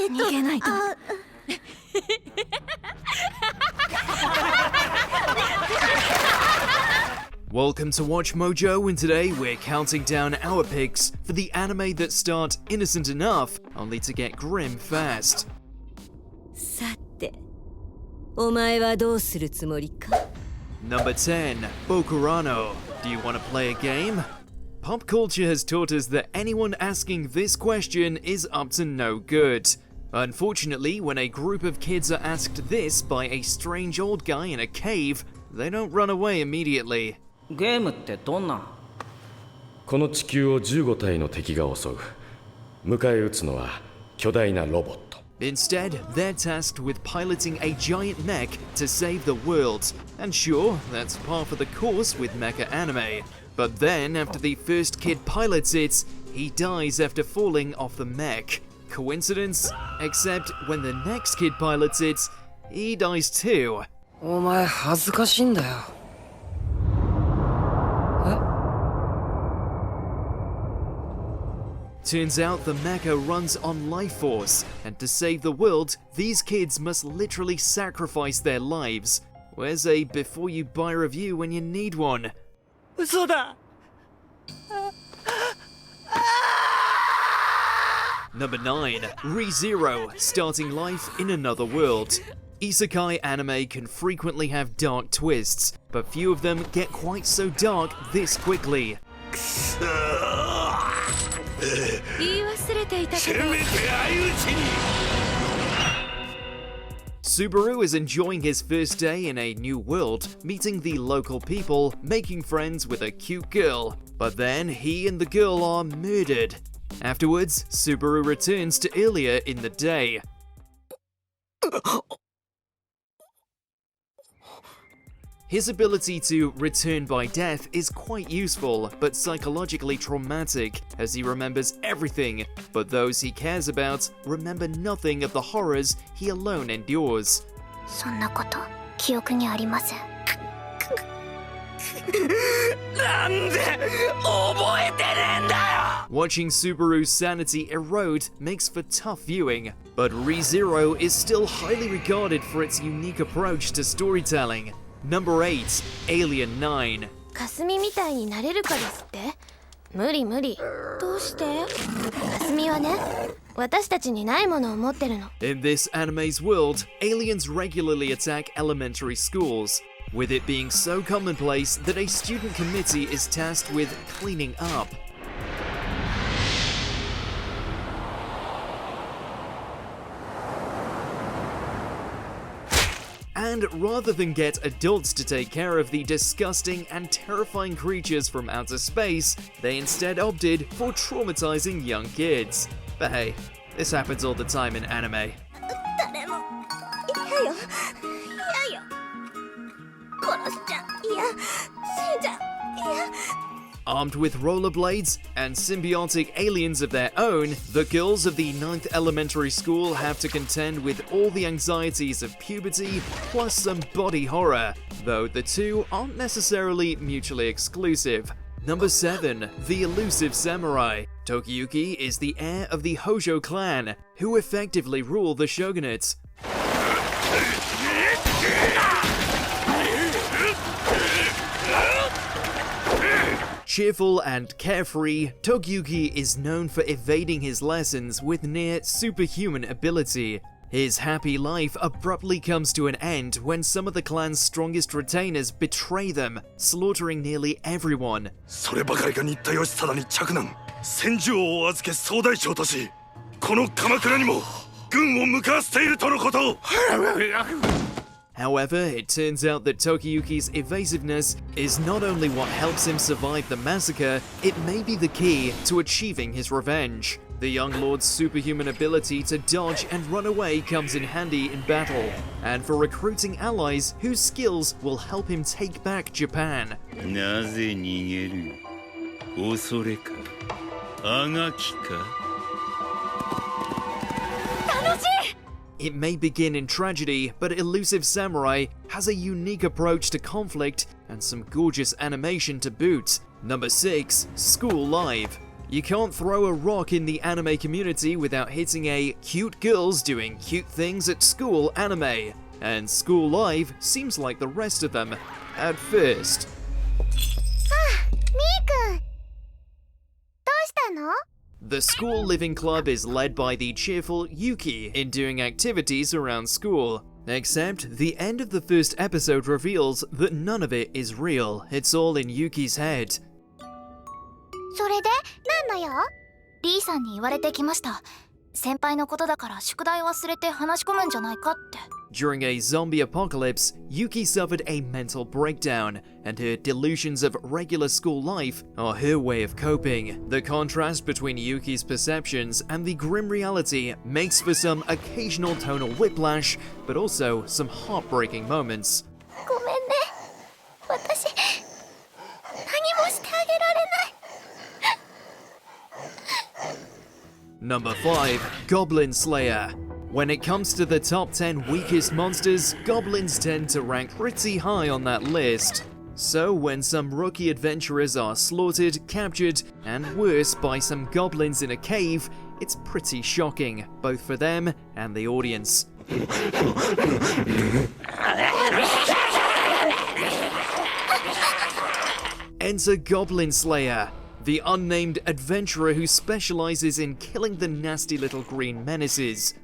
逃げないと。Welcome to Watch Mojo, and today we're counting down our picks for the anime that start innocent enough, only to get grim fast. さて、お前はどうするつもりか? Number 10, Bokurano. Do you want to play a game? Pop culture has taught us that anyone asking this question is up to no good. Unfortunately, when a group of kids are asked this by a strange old guy in a cave, they don't run away immediately. ゲームってどんな？この地球を15体の敵が襲う。迎え撃つのは巨大なロボット。Instead, they're tasked with piloting a giant mech to save the world. And sure, that's par for the course with mecha anime. But then, after the first kid pilots it, he dies after falling off the mech. Coincidence? Except when the next kid pilots it, he dies too. お前恥ずかしいんだよ。Turns out the mecha runs on life force, and to save the world, these kids must literally sacrifice their lives. Where's a before you buy review when you need one? 嘘だ。Number 9, ReZero, starting life in another world. Isekai anime can frequently have dark twists, but few of them get quite so dark this quickly. 言い忘れていたけど。Subaru is enjoying his first day in a new world, meeting the local people, making friends with a cute girl. But then he and the girl are murdered. Afterwards, Subaru returns to earlier in the day. His ability to return by death is quite useful, but psychologically traumatic, as he remembers everything, but those he cares about remember nothing of the horrors he alone endures. そんなこと記憶にありません。なんで覚えてねえんだよ。 Watching Subaru's sanity erode makes for tough viewing, but ReZero is still highly regarded for its unique approach to storytelling. Number 8, Alien 9. 霞みたいになれるかですって？無理無理。どうして？霞はね、私たちにないものを持ってるの。In this anime's world, aliens regularly attack elementary schools, with it being so commonplace that a student committee is tasked with cleaning up. And rather than get adults to take care of the disgusting and terrifying creatures from outer space, they instead opted for traumatizing young kids. But hey, this happens all the time in anime. 誰も嫌よ。嫌よ。殺しちゃ嫌。死んじゃ嫌。 Armed with rollerblades and symbiotic aliens of their own, the girls of the 9th elementary school have to contend with all the anxieties of puberty plus some body horror, though the two aren't necessarily mutually exclusive. Number 7, the Elusive Samurai. Tokiyuki is the heir of the Hojo clan, who effectively rule the shogunate. Cheerful and carefree, Tokiyuki is known for evading his lessons with near superhuman ability. His happy life abruptly comes to an end when some of the clan's strongest retainers betray them, slaughtering nearly everyone. そればかりか新田義貞に着難、戦場を預け総大将とし、この鎌倉にも軍を向かわせているとのこと。However, it turns out that Tokiyuki's evasiveness is not only what helps him survive the massacre, it may be the key to achieving his revenge. The young lord's superhuman ability to dodge and run away comes in handy in battle, and for recruiting allies whose skills will help him take back Japan. なぜ逃げる？恐れか？あがきか？ It may begin in tragedy, but Elusive Samurai has a unique approach to conflict and some gorgeous animation to boot. Number 6, School Live. You can't throw a rock in the anime community without hitting a cute girls doing cute things at school anime, and school life seems like the rest of them at first. Miku! どうしたの? The school living club is led by the cheerful Yuki in doing activities around school. Except the end of the first episode reveals that none of it is real, it's all in Yuki's head. それで何のよ? リーさんに言われてきました。先輩のことだから宿題忘れて話し込むんじゃないかって。 During a zombie apocalypse, Yuki suffered a mental breakdown, and her delusions of regular school life are her way of coping. The contrast between Yuki's perceptions and the grim reality makes for some occasional tonal whiplash, but also some heartbreaking moments. ごめんね。私、何もしてあげられない。 Number 5. Goblin Slayer. When it comes to the top 10 weakest monsters, goblins tend to rank pretty high on that list. So when some rookie adventurers are slaughtered, captured, and worse by some goblins in a cave, it's pretty shocking, both for them and the audience. Enter Goblin Slayer, the unnamed adventurer who specializes in killing the nasty little green menaces.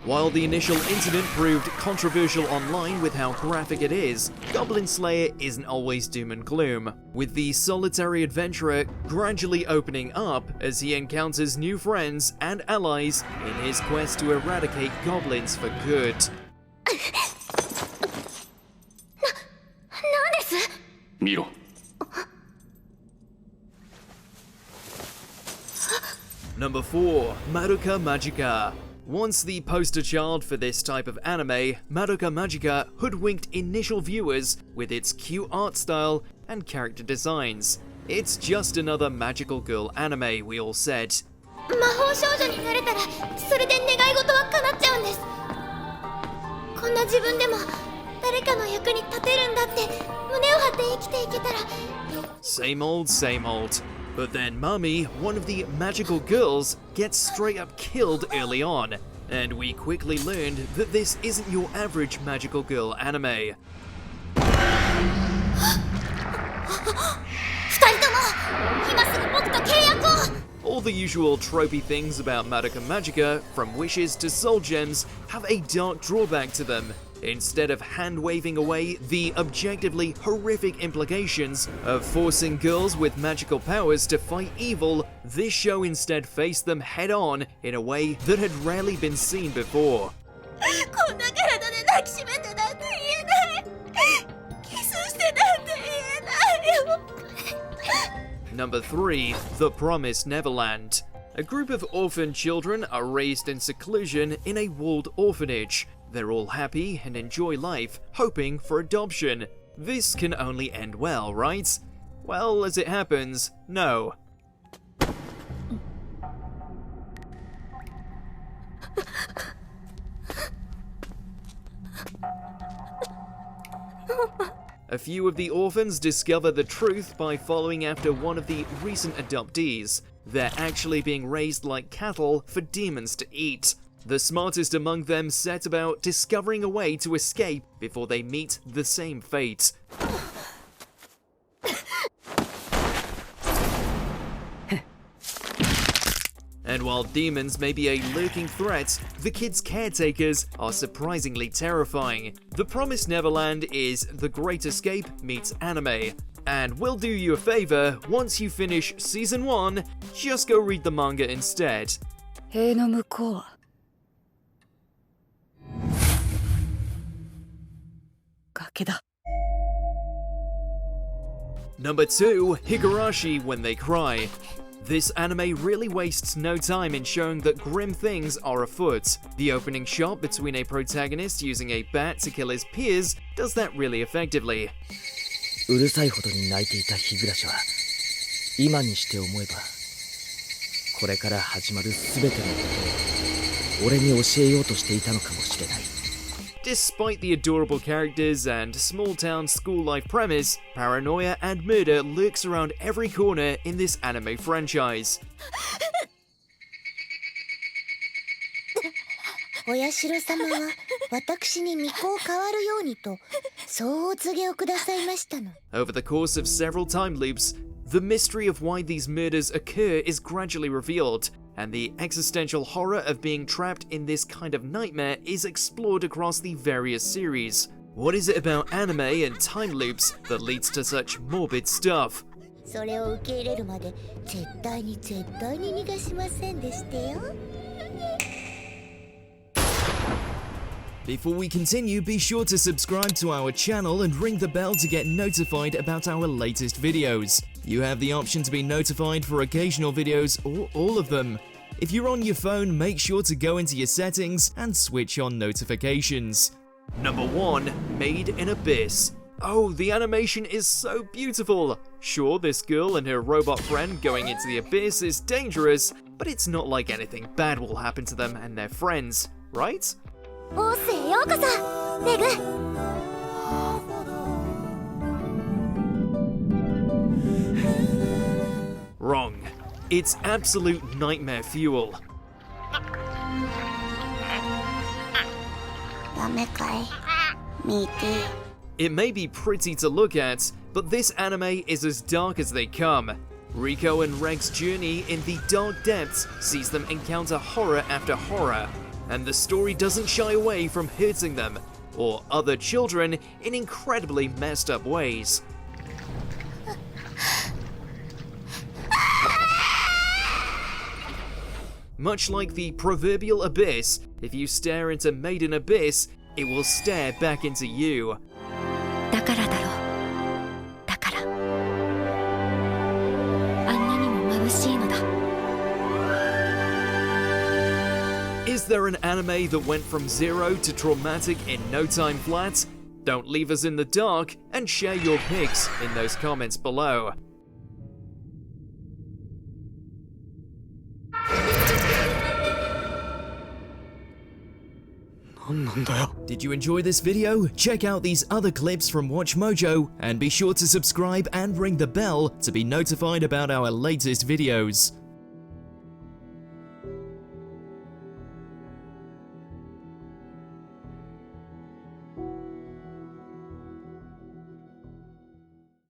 While the initial incident proved controversial online with how graphic it is, Goblin Slayer isn't always doom and gloom, with the solitary adventurer gradually opening up as he encounters new friends and allies in his quest to eradicate goblins for good. なんです? 見ろ。 Number 4. Muka Magika. Once the poster child for this type of anime, Muka Magika hoodwinked initial viewers with its cute art style and character designs. It's just another magical girl anime, we all said. 魔法少女になれたらそれで願い事は叶っちゃうんです。こんな自分でも誰かの役に立てるんだって胸を張って生きていけたら。 Same old, same old. But then Mami, one of the magical girls, gets straight up killed early on, and we quickly learned that this isn't your average magical girl anime. 二人とも今すぐ僕と契約を。 All the usual tropey things about Muka Magika, from wishes to soul gems, have a dark drawback to them. Instead of hand-waving away the objectively horrific implications of forcing girls with magical powers to fight evil, this show instead faced them head-on in a way that had rarely been seen before. こんな体で抱きしめてなんて言えない。キスしてなんて言えないよ。 Number 3. The Promised Neverland. A group of orphan children are raised in seclusion in a walled orphanage. They're all happy and enjoy life, hoping for adoption. This can only end well, right? Well, as it happens, no. A few of the orphans discover the truth by following after one of the recent adoptees. They're actually being raised like cattle for demons to eat. The smartest among them set about discovering a way to escape before they meet the same fate. And while demons may be a lurking threat, the kids' caretakers are surprisingly terrifying. The Promised Neverland is The Great Escape meets anime. And we'll do you a favor, once you finish Season 1, just go read the manga instead. 塀の向こうは崖だ。 Number 2, Higurashi When They Cry. This anime really wastes no time in showing that grim things are afoot. The opening shot between a protagonist using a bat to kill his peers does that really effectively. うるさいほどに泣いていた日暮は今にして思えばこれから始まる全てのことを俺に教えようとしていたのかもしれない。Despite the adorable characters and small-town school-life premise, paranoia and murder lurks around every corner in this anime franchise. お社様は私に巫女を変わるようにとそうお告げをくださいましたの。 Over the course of several time loops, the mystery of why these murders occur is gradually revealed, and the existential horror of being trapped in this kind of nightmare is explored across the various series. What is it about anime and time loops that leads to such morbid stuff? それを受け入れるまで絶対に逃がしませんでしたよ。 Before we continue, be sure to subscribe to our channel and ring the bell to get notified about our latest videos. You have the option to be notified for occasional videos or all of them. If you're on your phone, make sure to go into your settings and switch on notifications. Number 1. Made in Abyss. Oh, the animation is so beautiful! Sure, this girl and her robot friend going into the abyss is dangerous, but it's not like anything bad will happen to them and their friends, right? オースへようこそメグ。 Wrong. It's absolute nightmare fuel. ダメかいミーティー。 It may be pretty to look at, but this anime is as dark as they come. Rico and Reg's journey in the dark depths sees them encounter horror after horror, and the story doesn't shy away from hurting them, or other children, in incredibly messed up ways. Much like the proverbial abyss, if you stare into Made in Abyss, it will stare back into you. だからだろう。だからあんなにも眩しいのだ。 Is there an anime that went from zero to traumatic in no time flat? Don't leave us in the dark and share your pics in those comments below. Did you enjoy this video? Check out these other clips from WatchMojo and be sure to subscribe and ring the bell to be notified about our latest videos.